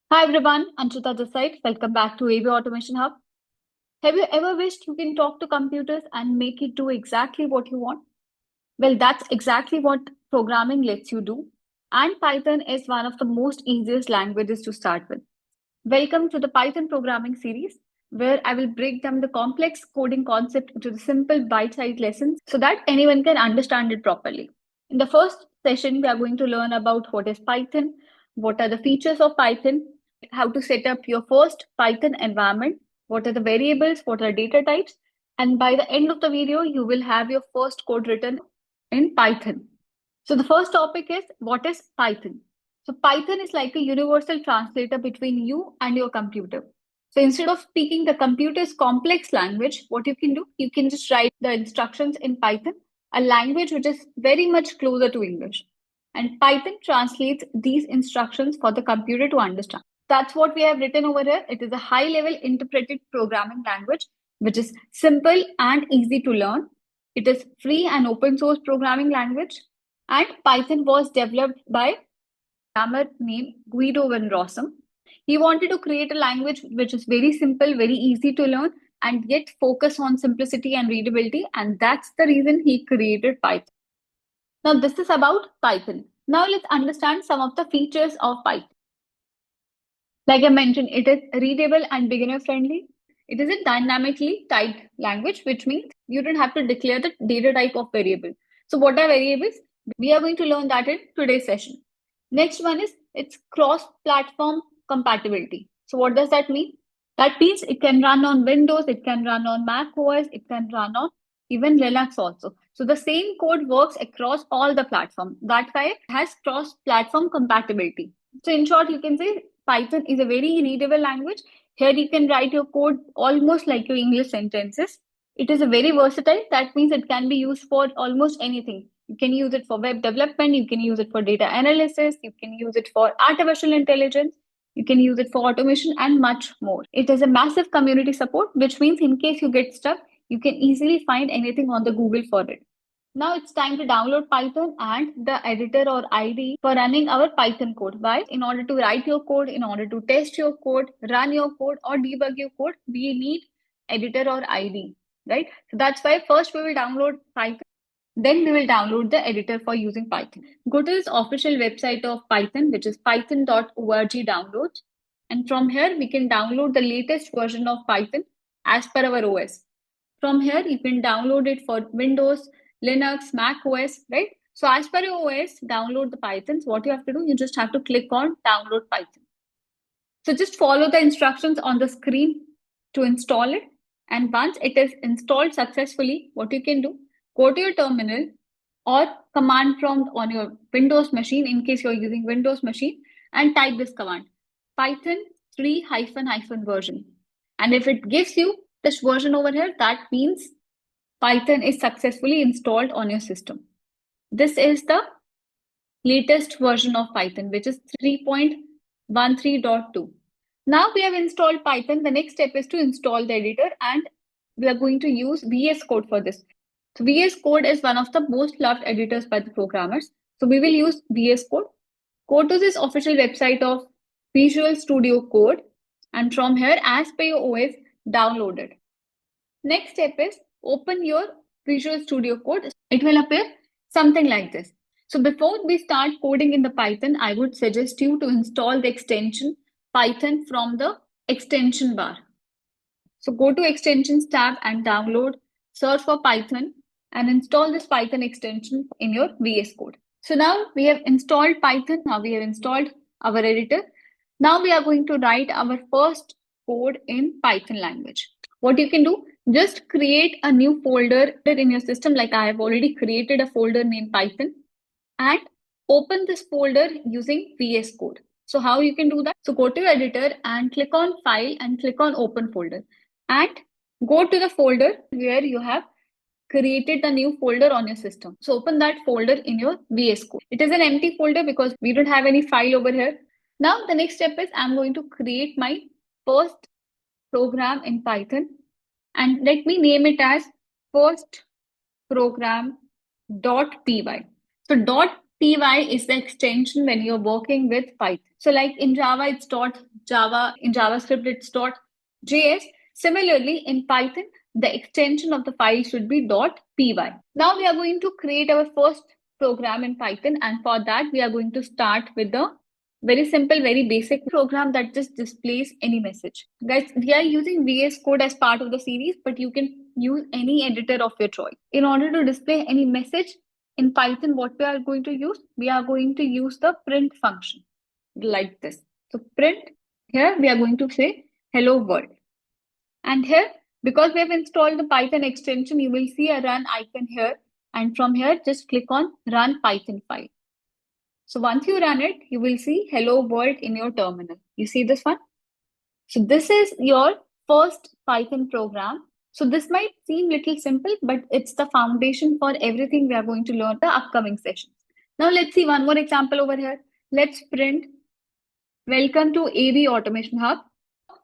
Hi everyone, Anshita this side. Welcome back to ABAutomationHub. Have you ever wished you can talk to computers and make it do exactly what you want? Well, that's exactly what programming lets you do. And Python is one of the most easiest languages to start with. Welcome to the Python programming series, where I will break down the complex coding concept into the simple bite-sized lessons so that anyone can understand it properly. In the first session, we are going to learn about what is Python, what are the features of Python, how to set up your first Python environment, what are the variables, what are data types, and by the end of the video, you will have your first code written in Python. So the first topic is what is Python? So Python is like a universal translator between you and your computer. So instead of speaking the computer's complex language, what you can do, you can just write the instructions in Python, a language which is very much closer to English. And Python translates these instructions for the computer to understand. That's what we have written over here. It is a high level interpreted programming language, which is simple and easy to learn. It is free and open source programming language. And Python was developed by a programmer named Guido van Rossum. He wanted to create a language which is very simple, very easy to learn, and yet focus on simplicity and readability. And that's the reason he created Python. Now, this is about Python. Now, let's understand some of the features of Python. Like I mentioned, it is readable and beginner friendly. It is a dynamically typed language, which means you don't have to declare the data type of variable. So, what are variables? We are going to learn that in today's session. Next one is its cross-platform compatibility. So, what does that mean? That means it can run on Windows, it can run on Mac OS, it can run on even Linux also. So the same code works across all the platforms. That's why it has cross-platform compatibility. So in short, you can say Python is a very readable language. Here you can write your code almost like your English sentences. It is a very versatile. That means it can be used for almost anything. You can use it for web development. You can use it for data analysis. You can use it for artificial intelligence. You can use it for automation and much more. It has a massive community support, which means in case you get stuck, you can easily find anything on the Google for it. Now it's time to download Python and the editor or IDE for running our Python code. Why? In order to write your code, in order to test your code, run your code, or debug your code, we need editor or IDE, right? So that's why first we will download Python, then we will download the editor for using Python. Go to this official website of Python, which is python.org downloads. And from here, we can download the latest version of Python as per our OS. From here, you can download it for Windows, Linux, Mac OS, right? So as per your OS, download the Pythons. What you have to do, you just have to click on download Python. So just follow the instructions on the screen to install it. And once it is installed successfully, what you can do, go to your terminal or command prompt on your Windows machine in case you're using Windows machine and type this command, Python 3 hyphen hyphen version. And if it gives you this version over here, that means Python is successfully installed on your system. This is the latest version of Python, which is 3.13.2. Now we have installed Python. The next step is to install the editor, and we are going to use VS Code for this. So VS Code is one of the most loved editors by the programmers. So we will use VS Code. Go to this official website of Visual Studio Code, and from here, as per your OS, download it. Next step is open your Visual Studio Code. It will appear something like this. So before we start coding in the Python, I would suggest you to install the extension Python from the extension bar. So go to extensions tab and download, search for Python and install this Python extension in your VS Code. So now we have installed Python. Now we have installed our editor. Now we are going to write our first code in Python language. What you can do, just create a new folder in your system. Like I have already created a folder named Python and open this folder using VS Code. So how you can do that? So go to your editor and click on file and click on open folder and go to the folder where you have created the new folder on your system. So open that folder in your VS Code. It is an empty folder because we don't have any file over here. Now the next step is I'm going to create my first program in Python and let me name it as first program.py. So py is the extension when you're working with Python. So like in Java, it's .java, in JavaScript, it's .js. Similarly, in Python, the extension of the file should be .py. Now we are going to create our first program in Python, and for that, we are going to start with the very simple, very basic program that just displays any message. Guys, we are using VS Code as part of the series, but you can use any editor of your choice. In order to display any message in Python, what we are going to use? We are going to use the print function like this. So print, here we are going to say hello world. And here, because we have installed the Python extension, you will see a run icon here. And from here, just click on run Python file. So once you run it, you will see hello world in your terminal. You see this one? So this is your first Python program. So this might seem little simple, but it's the foundation for everything we are going to learn in the upcoming sessions. Now let's see one more example over here. Let's print welcome to ABAutomationHub.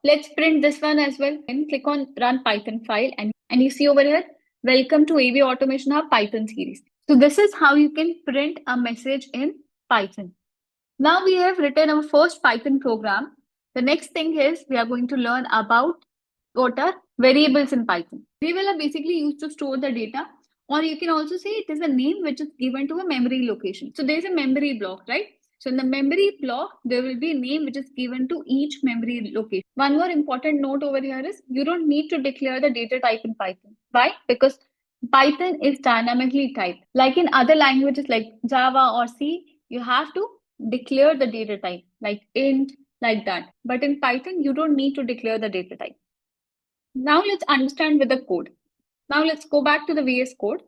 Let's print this one as well and click on run Python file, and you see over here, welcome to ABAutomationHub Python series. So this is how you can print a message in Python. Now we have written our first Python program. The next thing is we are going to learn about what are variables in Python. Variable are basically used to store the data, or you can also say it is a name which is given to a memory location. So there is a memory block, right? So in the memory block, there will be a name which is given to each memory location. One more important note over here is you don't need to declare the data type in Python. Why? Because Python is dynamically typed. Like in other languages like Java or C, you have to declare the data type like int, like that. But in Python, you don't need to declare the data type. Now let's understand with the code. Now let's go back to the VS Code.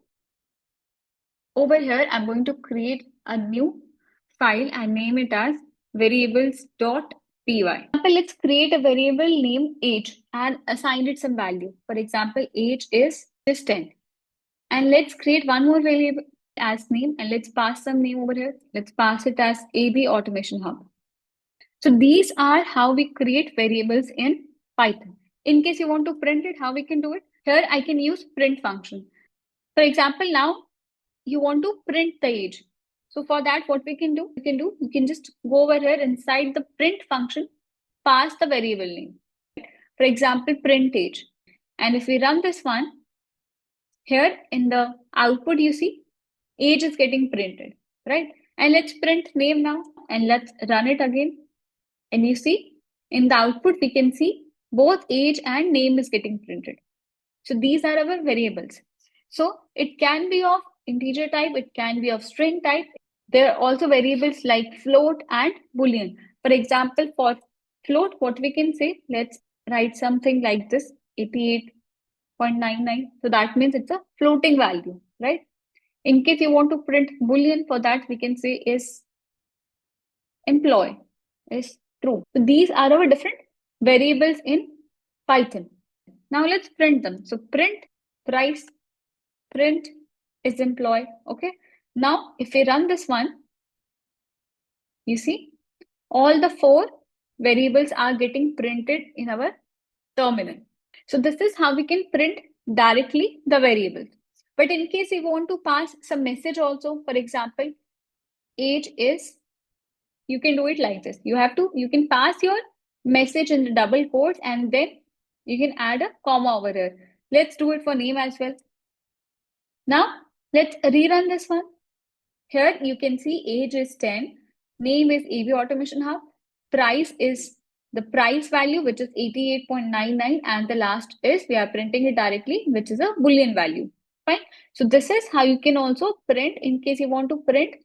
Over here, I'm going to create a new file and name it as variables.py. For example, let's create a variable named age and assign it some value. For example, age is 10. And let's create one more variable as name, and let's pass some name over here. Let's pass it as ABAutomationHub. So these are how we create variables in Python. In case you want to print it, how we can do it? Here I can use print function. For example, now you want to print the age. So for that, what we can do, you can just go over here inside the print function, pass the variable name. For example, print age. And if we run this one, here in the output, you see age is getting printed, right? And let's print name now, and let's run it again. And you see in the output, we can see both age and name is getting printed. So these are our variables. So it can be of integer type, it can be of string type. There are also variables like float and boolean. For example, for float, what we can say, let's write something like this, 88.99. So that means it's a floating value, right? In case you want to print boolean, for that we can say is employee is true. So these are our different variables in Python. Now let's print them. So print price, print is employee. Okay. Now if we run this one, you see all the 4 variables are getting printed in our terminal. So this is how we can print directly the variables. But in case you want to pass some message also, for example, age is, you can do it like this. You can pass your message in the double quotes, and then you can add a comma over here. Let's do it for name as well. Now let's rerun this one. Here you can see age is 10, name is ABAutomationHub, price is the price value, which is 88.99, and the last is we are printing it directly, which is a boolean value. Fine. So this is how you can also print. In case you want to print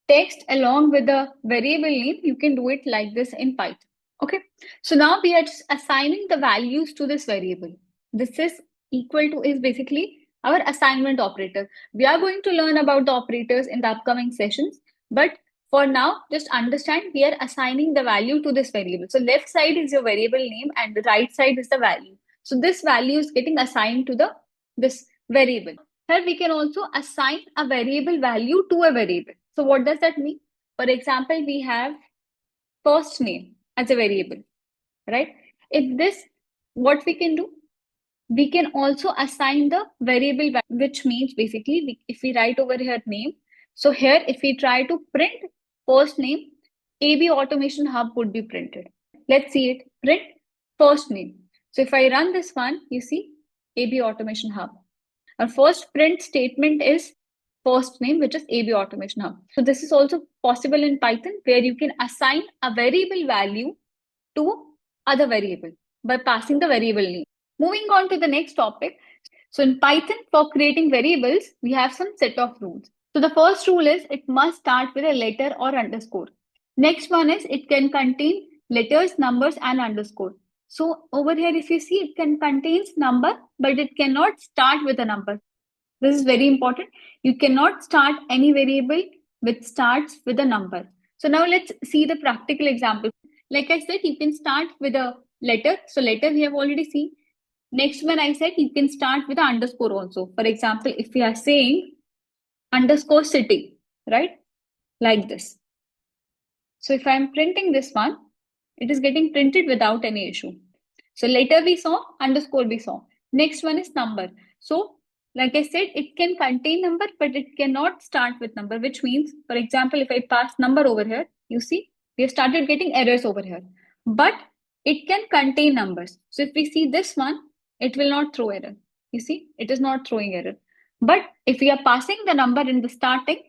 text along with the variable name, you can do it like this in Python. Okay. So now we are just assigning the values to this variable. This is equal to is basically our assignment operator. We are going to learn about the operators in the upcoming sessions, but for now, just understand we are assigning the value to this variable. So left side is your variable name and the right side is the value. So this value is getting assigned to this variable. Here we can also assign a variable value to a variable. So what does that mean? For example, we have first name as a variable, right? If this, what we can do? We can also assign the variable value, which means basically if we write over here name, So here, if we try to print first name, AB Automation Hub would be printed. Let's see it. Print first name. So if I run this one, you see AB Automation Hub. Our first print statement is first name, which is AB Automation Hub. So this is also possible in Python, where you can assign a variable value to other variable by passing the variable name. Moving on to the next topic. So in Python, for creating variables, we have some set of rules. So the first rule is it must start with a letter or underscore. Next one is it can contain letters, numbers, and underscore. So over here, if you see, it can contains number, but it cannot start with a number. This is very important. You cannot start any variable which starts with a number. So now let's see the practical example. Like I said, you can start with a letter. So letter we have already seen. Next one I said you can start with an underscore also. For example, if we are saying underscore city, right? Like this. So if I'm printing this one, it is getting printed without any issue. So letter we saw, underscore we saw. Next one is number. So like I said, it can contain number, but it cannot start with number, which means, for example, if I pass number over here, you see, we have started getting errors over here. But it can contain numbers. So if we see this one, it will not throw error. You see, it is not throwing error. But if we are passing the number in the starting,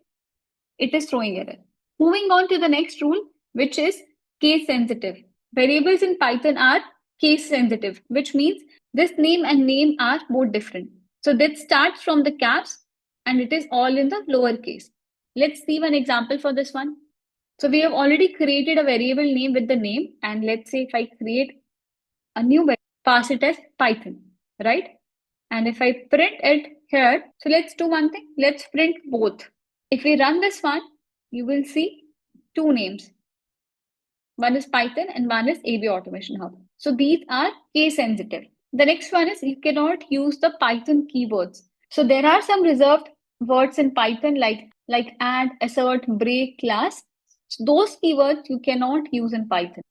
it is throwing error. Moving on to the next rule, which is case sensitive. Variables in Python are case sensitive, which means this name and name are both different. So that starts from the caps and it is all in the lower case. Let's see one example for this one. So we have already created a variable name with the name, and let's say if I create a new variable, pass it as Python, right? And if I print it here, so let's do one thing. Let's print both. If we run this one, you will see two names. One is Python and one is ABAutomationHub. So these are case sensitive. The next one is you cannot use the Python keywords. So there are some reserved words in Python like add, assert, break, class. So those keywords you cannot use in Python.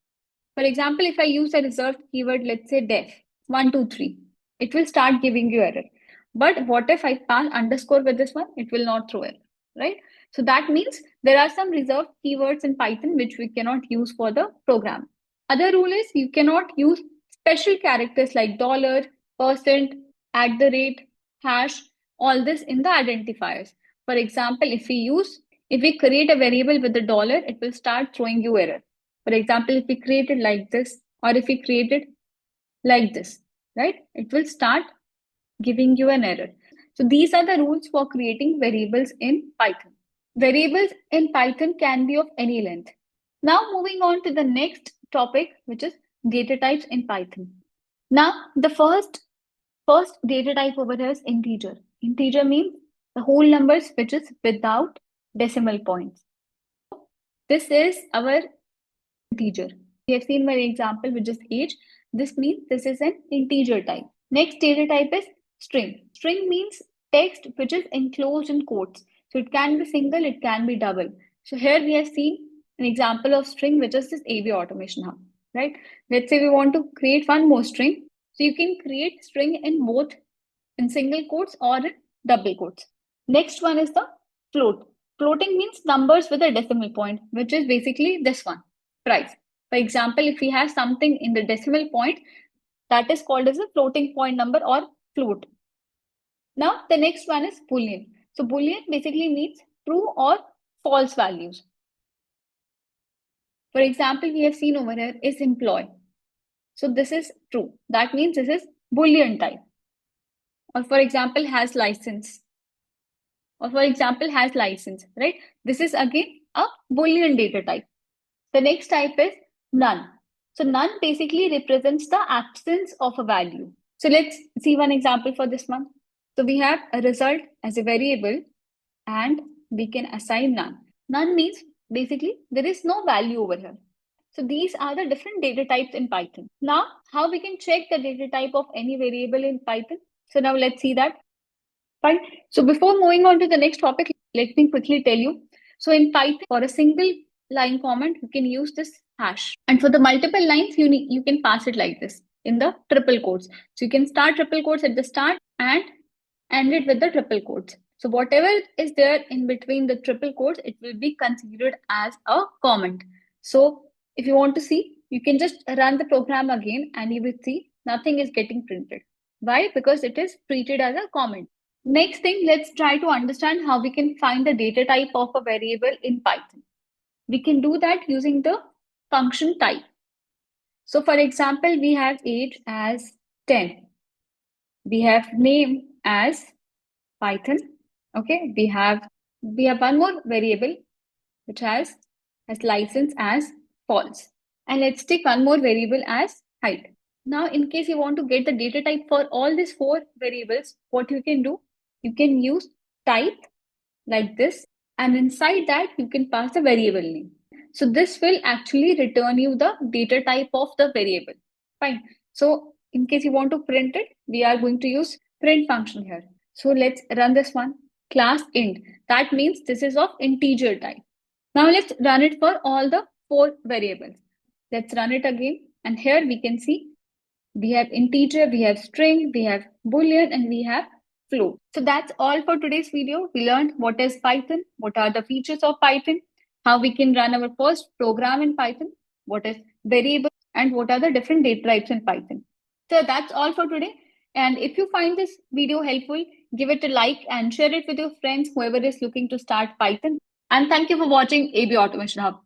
For example, if I use a reserved keyword, let's say def 123, it will start giving you error. But what if I pass underscore with this one? It will not throw error, right? So that means there are some reserved keywords in Python which we cannot use for the program. Other rule is you cannot use special characters like dollar, percent, at the rate, hash, all this in the identifiers. For example, if we create a variable with the dollar, it will start throwing you error. For example, if we create it like this, or if we create it like this, right? It will start giving you an error. So these are the rules for creating variables in Python. Variables in Python can be of any length. Now moving on to the next topic, which is data types in Python. Now the first data type over here is integer. Integer means the whole numbers which is without decimal points. This is our integer. We have seen one example which is age. This means this is an integer type. Next data type is string. String means text which is enclosed in quotes. So it can be single, it can be double. So here we have seen an example of string which is this ABAutomationHub, right? Let's say we want to create one more string. So you can create string in both in single quotes or in double quotes. Next one is the float. Floating means numbers with a decimal point, which is basically this one, price. For example, if we have something in the decimal point, that is called as a floating point number or float. Now, the next one is Boolean. So Boolean basically means true or false values. For example, we have seen over here is employee. So this is true. That means this is Boolean type. Or for example, has license. Or for example, has license, right? This is again a Boolean data type. The next type is none. So none basically represents the absence of a value. So let's see one example for this one. So we have a result as a variable and we can assign none. None means basically there is no value over here. So these are the different data types in Python. Now, how we can check the data type of any variable in Python? So now let's see that. Fine. So before moving on to the next topic, let me quickly tell you. So in Python, for a single line comment, you can use this hash. And for the multiple lines, you can pass it like this in the triple quotes. So you can start triple quotes at the start and end it with the triple quotes. So whatever is there in between the triple quotes, it will be considered as a comment. So if you want to see, you can just run the program again and you will see nothing is getting printed. Why? Because it is treated as a comment. Next thing, let's try to understand how we can find the data type of a variable in Python. We can do that using the function type. So for example, we have age as 10. We have name as Python. Okay, we have one more variable which has license as false. And let's take one more variable as height. Now, in case you want to get the data type for all these four variables, what you can do, you can use type like this, and inside that you can pass the variable name. So this will actually return you the data type of the variable. Fine. So in case you want to print it, we are going to use print function here. So let's run this one. Class int. That means this is of integer type. Now let's run it for all the four variables. Let's run it again. And here we can see we have integer, we have string, we have boolean, and we have float. So that's all for today's video. We learned what is Python, what are the features of Python, how we can run our first program in Python, what is variable, and what are the different data types in Python. So that's all for today. And if you find this video helpful, give it a like and share it with your friends, whoever is looking to start Python. And thank you for watching AB Automation Hub.